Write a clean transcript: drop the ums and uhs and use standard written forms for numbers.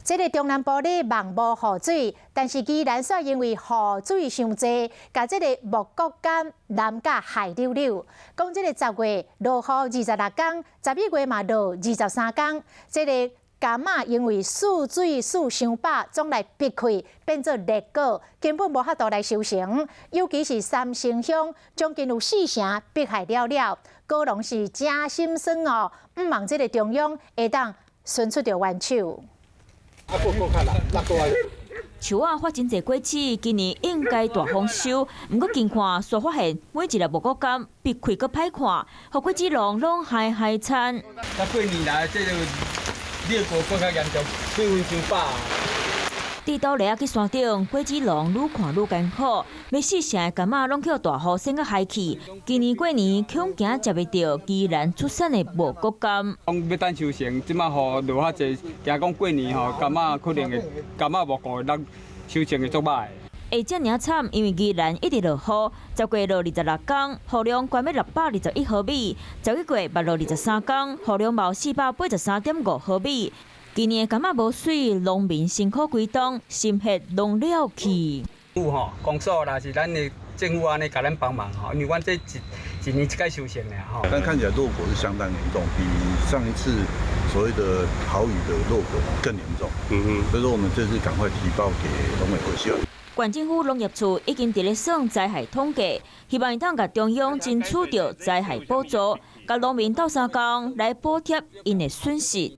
这个中南部咧望无雨水，但是宜兰煞因为雨水伤济，甲这个木国间南甲海溜溜。讲这个10月落雨26天，11月嘛落23天，这个柑仔因为蓄水蓄伤饱，总来逼开，变做劣果，根本无法度来收成。尤其是三星乡，将近有4成迫害了，果农是真心酸哦，毋望这个中央会当伸出着援手。树仔发真侪果子，今年应该大丰收。不过近看，却发现每一粒木果柑闭开阁歹看，互果子农拢嗨嗨惨。过年来，这个劣果更较严重，水分伤饱。地道犁去山顶，果子农愈看愈艰苦，要4成的柑仔拢去大雨洗到海去。今年过年恐惊食袂到宜兰出产的木果柑。讲要等收成，即马雨落遐济，惊讲过年吼柑仔可能会柑仔无顾咱收成会足歹。会遮尔惨，因为宜兰一直落雨，10月落26天，雨量关要621毫米；11月捌落23天，雨量冒483.5毫米。今年柑仔无水，农民辛苦规冬，心血拢了去。吼，公所啦是咱的政府安尼甲咱帮忙吼，因为阮这一年一届收成咧吼。但看起来落果是相当严重，比上一次所谓的豪雨的落果更严重。所以说我们这次赶快提报给农委会，希望。县政府农业处已经伫咧算灾害统计，希望通甲中央争取到灾害补助，甲农民斗相共来补贴因的损失。